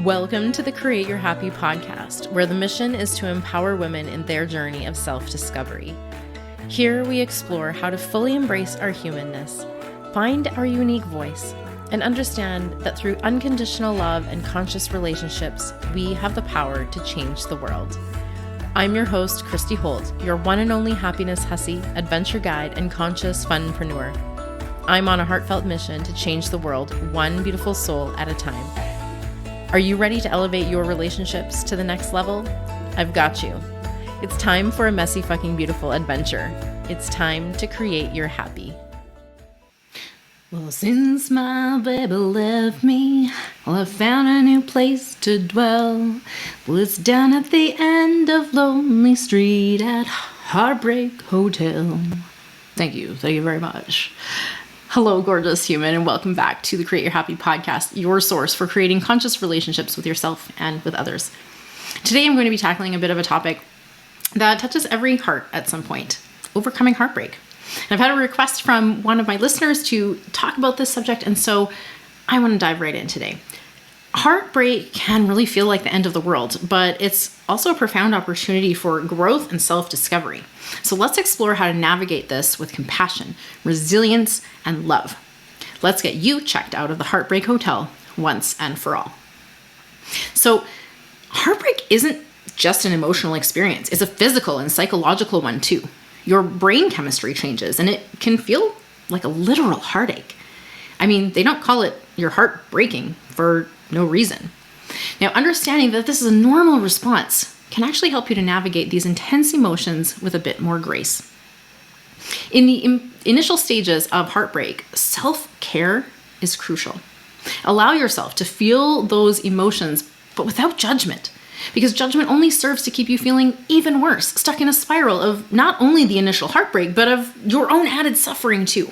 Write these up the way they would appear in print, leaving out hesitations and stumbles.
Welcome to the Create Your Happy podcast, where the mission is to empower women in their journey of self-discovery. Here we explore how to fully embrace our humanness, find our unique voice, and understand that through unconditional love and conscious relationships, we have the power to change the world. I'm your host, Christy Holt, your one and only happiness hussy, adventure guide, and conscious funpreneur. I'm on a heartfelt mission to change the world one beautiful soul at a time. Are you ready to elevate your relationships to the next level? I've got you. It's time for a messy fucking beautiful adventure. It's time to create your happy. Well, since my baby left me, I found a new place to dwell. Well, it's down at the end of Lonely Street at Heartbreak Hotel. Thank you very much. Hello, gorgeous human, and welcome back to the Create Your Happy podcast, your source for creating conscious relationships with yourself and with others. Today, I'm going to be tackling a bit of a topic that touches every heart at some point, overcoming heartbreak. And I've had a request from one of my listeners to talk about this subject, and so I want to dive right in today. Heartbreak can really feel like the end of the world, but it's also a profound opportunity for growth and self-discovery. So let's explore how to navigate this with compassion, resilience, and love. Let's get you checked out of the Heartbreak Hotel once and for all. So heartbreak isn't just an emotional experience. It's a physical and psychological one too. Your brain chemistry changes and it can feel like a literal heartache. I mean, they don't call it your heart breaking for no reason. Now, understanding that this is a normal response can actually help you to navigate these intense emotions with a bit more grace. In the initial stages of heartbreak, self-care is crucial. Allow yourself to feel those emotions, but without judgment, because judgment only serves to keep you feeling even worse, stuck in a spiral of not only the initial heartbreak, but of your own added suffering too.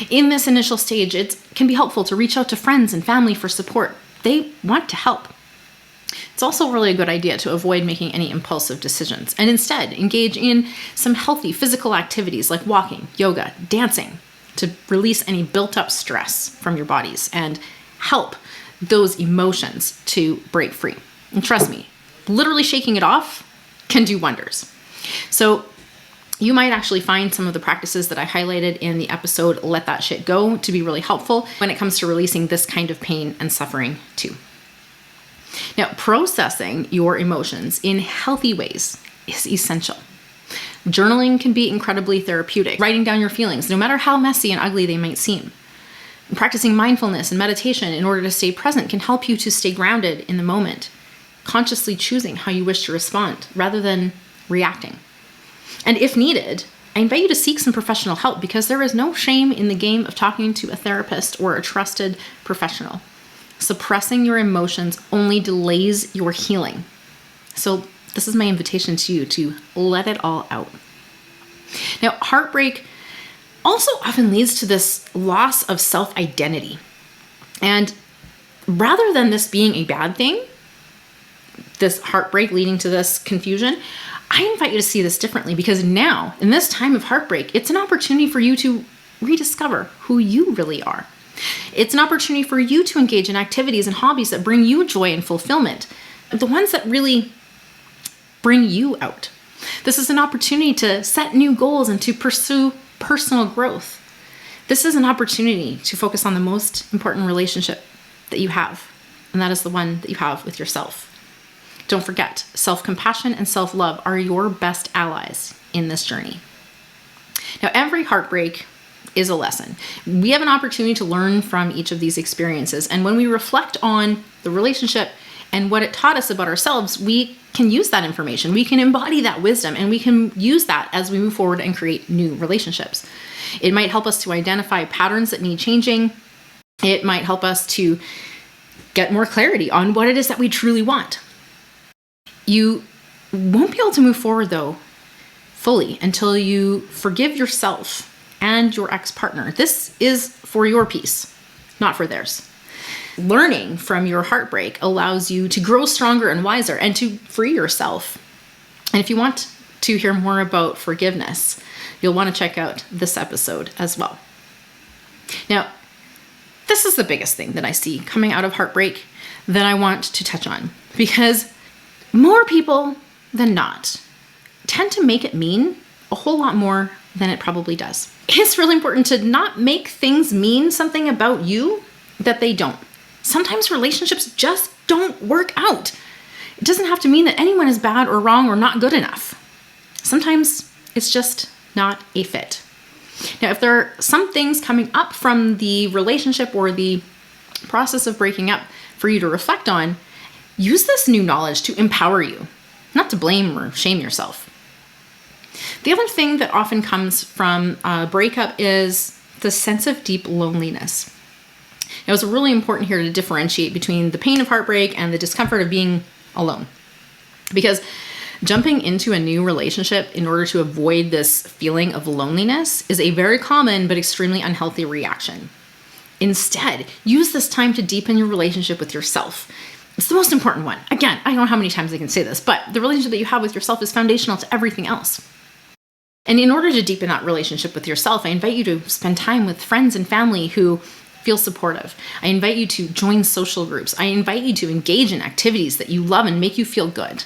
In this initial stage, it can be helpful to reach out to friends and family for support. They want to help. It's also really a good idea to avoid making any impulsive decisions and instead engage in some healthy physical activities like walking, yoga, dancing to release any built-up stress from your bodies and help those emotions to break free. And trust me, literally shaking it off can do wonders. So you might actually find some of the practices that I highlighted in the episode, Let That Shit Go, to be really helpful when it comes to releasing this kind of pain and suffering too. Now, processing your emotions in healthy ways is essential. Journaling can be incredibly therapeutic. Writing down your feelings, no matter how messy and ugly they might seem. And practicing mindfulness and meditation in order to stay present can help you to stay grounded in the moment, consciously choosing how you wish to respond rather than reacting. And if needed, I invite you to seek some professional help because there is no shame in the game of talking to a therapist or a trusted professional. Suppressing your emotions only delays your healing. So this is my invitation to you to let it all out. Now, heartbreak also often leads to this loss of self-identity. And rather than this being a bad thing, this heartbreak leading to this confusion, I invite you to see this differently because now, in this time of heartbreak, it's an opportunity for you to rediscover who you really are. It's an opportunity for you to engage in activities and hobbies that bring you joy and fulfillment, the ones that really bring you out. This is an opportunity to set new goals and to pursue personal growth. This is an opportunity to focus on the most important relationship that you have, and that is the one that you have with yourself. Don't forget, self-compassion and self-love are your best allies in this journey. Now, every heartbreak is a lesson. We have an opportunity to learn from each of these experiences. And when we reflect on the relationship and what it taught us about ourselves, we can use that information. We can embody that wisdom and we can use that as we move forward and create new relationships. It might help us to identify patterns that need changing. It might help us to get more clarity on what it is that we truly want. You won't be able to move forward, though, fully until you forgive yourself and your ex-partner. This is for your peace, not for theirs. Learning from your heartbreak allows you to grow stronger and wiser and to free yourself. And if you want to hear more about forgiveness, you'll want to check out this episode as well. Now, this is the biggest thing that I see coming out of heartbreak. that I want to touch on, because more people than not tend to make it mean a whole lot more than it probably does. It's really important to not make things mean something about you that they don't. Sometimes relationships just don't work out. It doesn't have to mean that anyone is bad or wrong or not good enough. Sometimes it's just not a fit. Now, if there are some things coming up from the relationship or the process of breaking up for you to reflect on, use this new knowledge to empower you, not to blame or shame yourself. The other thing that often comes from a breakup is the sense of deep loneliness. Now, it's really important here to differentiate between the pain of heartbreak and the discomfort of being alone. Because jumping into a new relationship in order to avoid this feeling of loneliness is a very common but extremely unhealthy reaction. Instead, use this time to deepen your relationship with yourself. It's the most important one. Again, I don't know how many times I can say this, but the relationship that you have with yourself is foundational to everything else. And in order to deepen that relationship with yourself, I invite you to spend time with friends and family who feel supportive. I invite you to join social groups. I invite you to engage in activities that you love and make you feel good.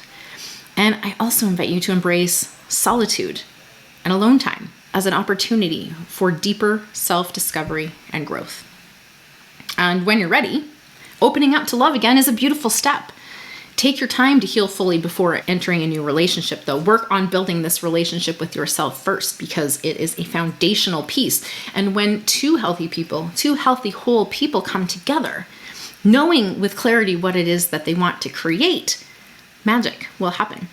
And I also invite you to embrace solitude and alone time as an opportunity for deeper self-discovery and growth. And when you're ready, opening up to love again is a beautiful step. Take your time to heal fully before entering a new relationship, though. Work on building this relationship with yourself first, because it is a foundational piece. And when two healthy whole people come together, knowing with clarity what it is that they want to create, magic will happen.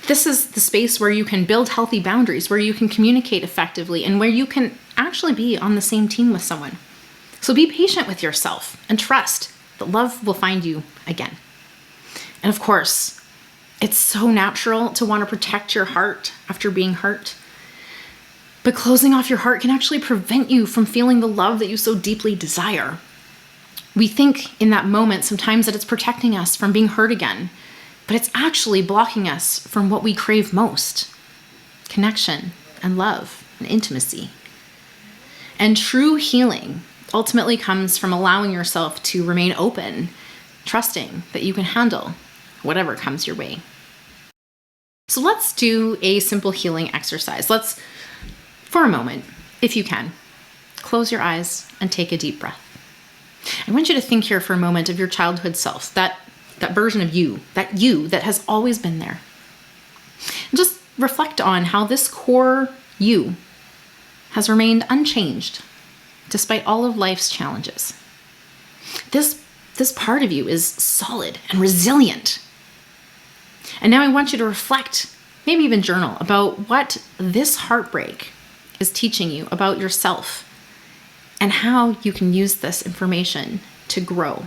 This is the space where you can build healthy boundaries, where you can communicate effectively, and where you can actually be on the same team with someone. So be patient with yourself and trust that love will find you again. And of course, it's so natural to want to protect your heart after being hurt. But closing off your heart can actually prevent you from feeling the love that you so deeply desire. We think in that moment sometimes that it's protecting us from being hurt again, but it's actually blocking us from what we crave most: connection and love and intimacy. And true healing ultimately comes from allowing yourself to remain open, trusting that you can handle whatever comes your way. So let's do a simple healing exercise. Let's, for a moment, if you can, close your eyes and take a deep breath. I want you to think here for a moment of your childhood self, that version of you that has always been there. And just reflect on how this core you has remained unchanged despite all of life's challenges. This part of you is solid and resilient. And now I want you to reflect, maybe even journal, about what this heartbreak is teaching you about yourself and how you can use this information to grow.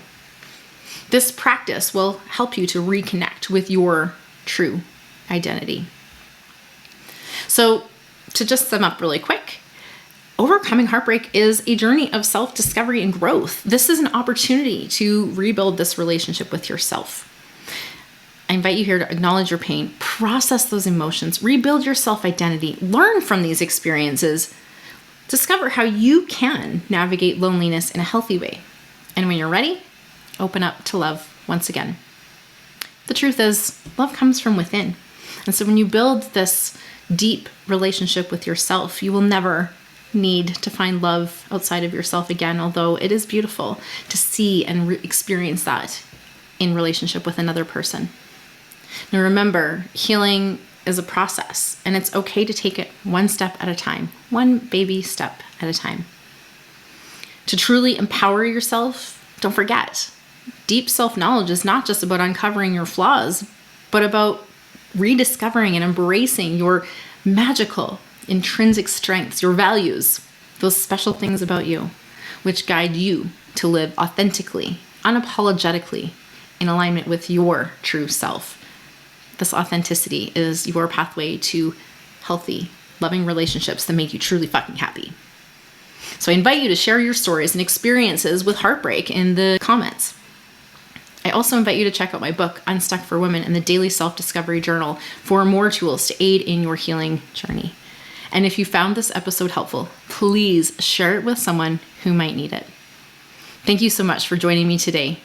This practice will help you to reconnect with your true identity. So, to just sum up really quick, overcoming heartbreak is a journey of self-discovery and growth. This is an opportunity to rebuild this relationship with yourself. I invite you here to acknowledge your pain, process those emotions, rebuild your self-identity, learn from these experiences, discover how you can navigate loneliness in a healthy way. And when you're ready, open up to love once again. The truth is, love comes from within. And so when you build this deep relationship with yourself, you will never need to find love outside of yourself again, although it is beautiful to see and experience that in relationship with another person. Now remember, healing is a process, and it's okay to take it one step at a time, one baby step at a time. To truly empower yourself, don't forget, deep self-knowledge is not just about uncovering your flaws, but about rediscovering and embracing your magical, intrinsic strengths, your values, those special things about you, which guide you to live authentically, unapologetically, in alignment with your true self. This authenticity is your pathway to healthy, loving relationships that make you truly fucking happy. So I invite you to share your stories and experiences with heartbreak in the comments. I also invite you to check out my book, Unstuck for Women, and the Daily Self-Discovery Journal for more tools to aid in your healing journey. And if you found this episode helpful, please share it with someone who might need it. Thank you so much for joining me today.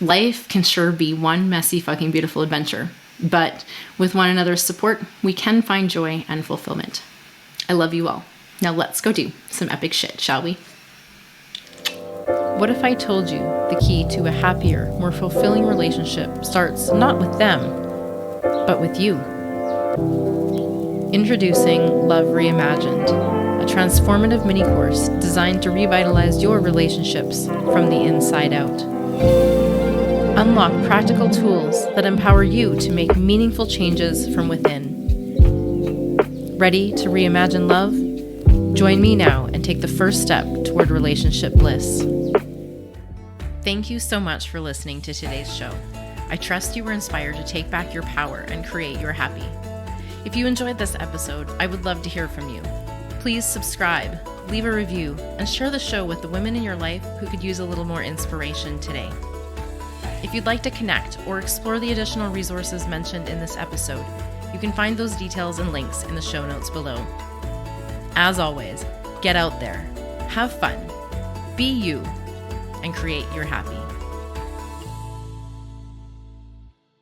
Life can sure be one messy, fucking beautiful adventure, but with one another's support, we can find joy and fulfillment. I love you all. Now let's go do some epic shit, shall we? What if I told you the key to a happier, more fulfilling relationship starts not with them, but with you? Introducing Love Reimagined, a transformative mini-course designed to revitalize your relationships from the inside out. Unlock practical tools that empower you to make meaningful changes from within. Ready to reimagine love? Join me now and take the first step toward relationship bliss. Thank you so much for listening to today's show. I trust you were inspired to take back your power and create your happy. If you enjoyed this episode, I would love to hear from you. Please subscribe, leave a review, and share the show with the women in your life who could use a little more inspiration today. If you'd like to connect or explore the additional resources mentioned in this episode, you can find those details and links in the show notes below. As always, get out there, have fun, be you, and create your happy.